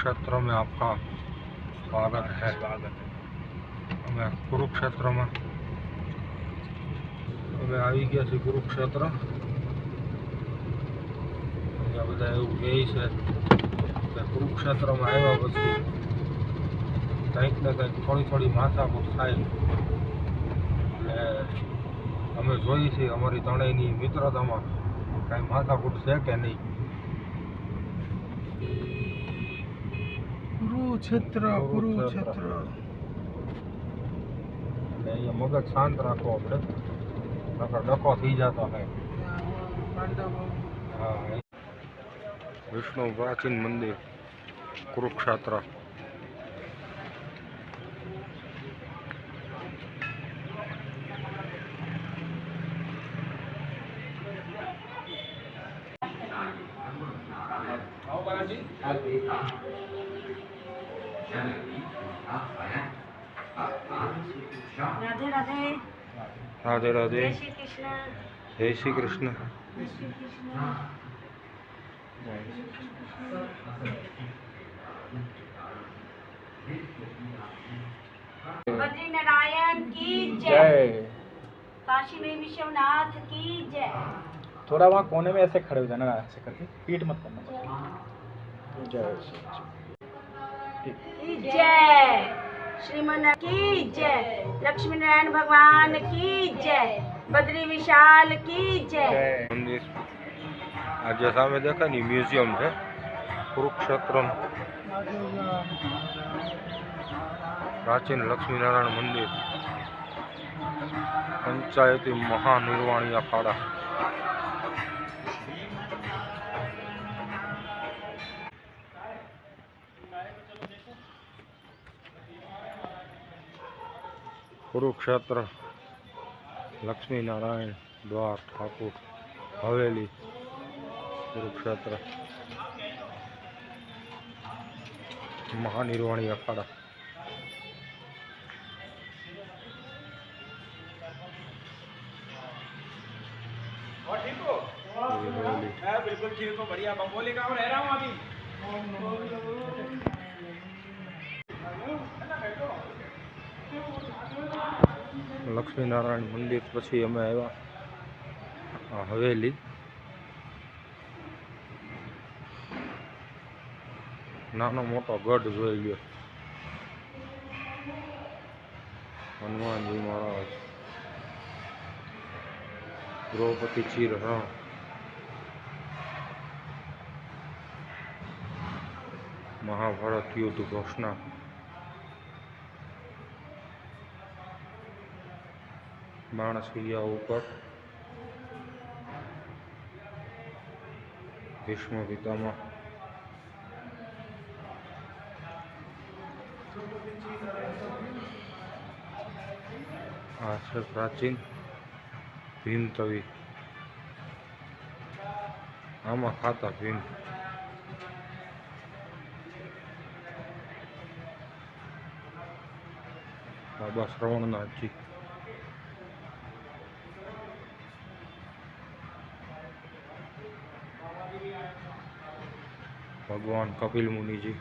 कुरुक्षेत्र में आपका स्वागत है। हमें कुरुक्षेत्र में हमें आई गया छे कुरुक्षेत्र। अहींया बधा एवुं कहे छे के कुरुक्षेत्र में आव्या पछी कंईक ने कंईक थोड़ी थोड़ी माथाकूट थाय એટલે અમે જોઈ છે અમારી ત્રણેયની મિત્રતામાં કાંઈ માથાકૂટ છે કે નહીં। कुरुक्षेत्र कुरुक्षेत्र અહીંયા મગજ શાંત રાખો આપણે, નકર ડખો થઈ જતો હોય। હા, વિષ્ણુ પ્રાચીન મંદિર कुरुक्षेत्र। राधे राधे राधे राधे। जय श्री कृष्ण। जय श्री कृष्ण। जय श्री कृष्ण। बद्रीनारायण की जय। काशी में विश्वनाथ की जय। थोड़ा वहाँ कोने में ऐसे खड़े हो जाना, ऐसे करके पीठ मत करना। जय की जय। श्रीमन की जय। लक्ष्मी नारायण भगवान की जय। बद्री विशाल की जय। मंदिर आज सामे देखा नहीं म्यूजियम है कुरुक्षेत्र प्राचीन लक्ष्मी नारायण मंदिर पंचायती महानिर्वाणी अखाड़ा। कुरुक्षेत्र लक्ष्मी नारायण द्वार ठाकुर हवेली कुरुक्षेत्र महानिर्वाणी अखाड़ा। बिल्कुल ठीक हो, बढ़िया। बम्बोली का रह रहा हूँ अभी। लक्ष्मी नारायण मंदिर पछी अमे आव्या हवेली। नानो मोटो गढ़ जोई ल्यो। हनुमानजी महाराज, द्रौपदी चीरहरण, महाभारत युद्ध घोषणा, बाणसिया ऊपर भीष्म पितामह, आ छे प्राचीन भीम तवी। आमा खाता भीम। बाबा श्रवणनाथ जी, भगवान कपिल मुनि जी,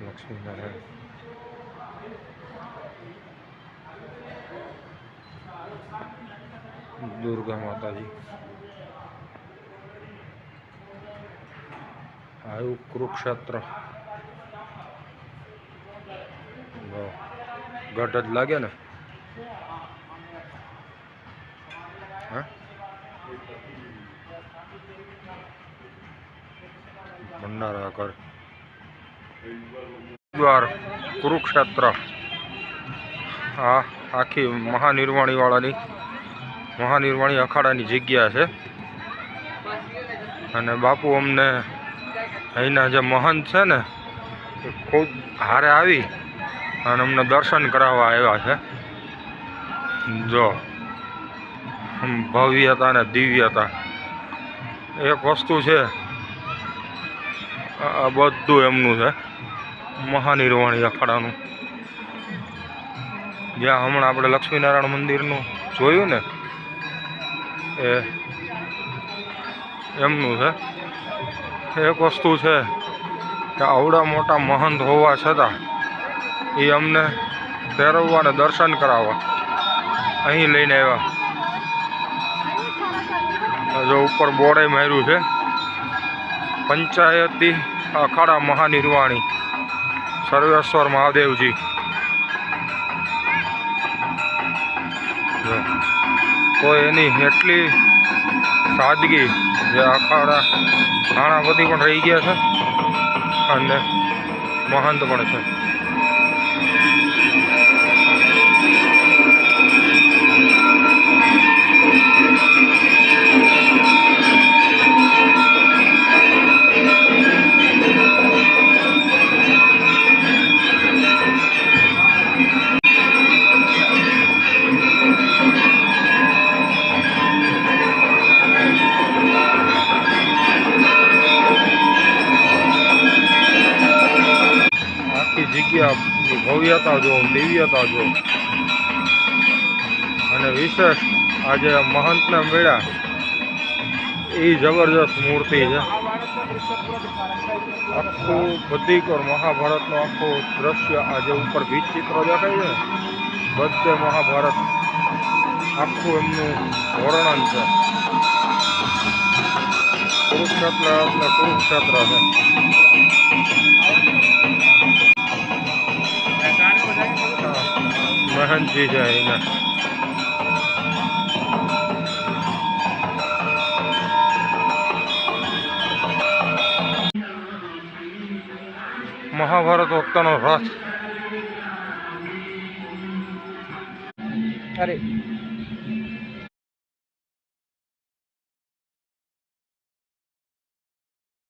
लक्ष्मी नारायण, दुर्गा माता जी। आयु कुरुक्षेत्र गढ़ ज लागे ने। हाँ? भंडारा कर द्वार कुरुक्षेत्र। आ आखी महानिर्वाणी वाळानी महानिर्वाणी अखाड़ानी जग्या है। अने बापू अमने अहींना जे महंत है ने खुद हारे आवी अने अमने दर्शन करावा आव्या छे। जो भव्यता ने दिव्यता एक वस्तु है, आ बधुं एमनुं छे महानिर्वाणी अखाड़ानुं। ज्यां हमणां आपणे लक्ष्मीनारायण मंदिरनुं જોયું ને એ એમનું છે. એક વસ્તુ છે કે આવડા મોટા મહંત હોવા છતાં એ અમને ફેરવવા અને દર્શન કરાવવા અહીં લઈને આવ્યા. જો ઉપર બોર્ડે માર્યું છે પંચાયતી અખાડા મહાનિર્વાણી સર્વેશ્વર મહાદેવજી. તો એની એટલી સાદગી જે અખાડા ખાણા બધી પણ રહી ગયા છે અને મહંત પણ છે. જગ્યા ભવ્યતા જો, દિવ્યતા જો, અને વિશેષ આજે મહંતને મળ્યા એ જબરજસ્ત મૂર્તિ છે. આખું બધી કોર મહાભારતનું આખું દ્રશ્ય આજે ઉપર ભીત ચિત્ર દેખાય છે. બધે મહાભારત આખું એમનું વર્ણન છે. કુરુક્ષેત્ર એટલે કુરુક્ષેત્ર છે. મહંતજી છે એના. મહાભારત વખતનો રથ. અરે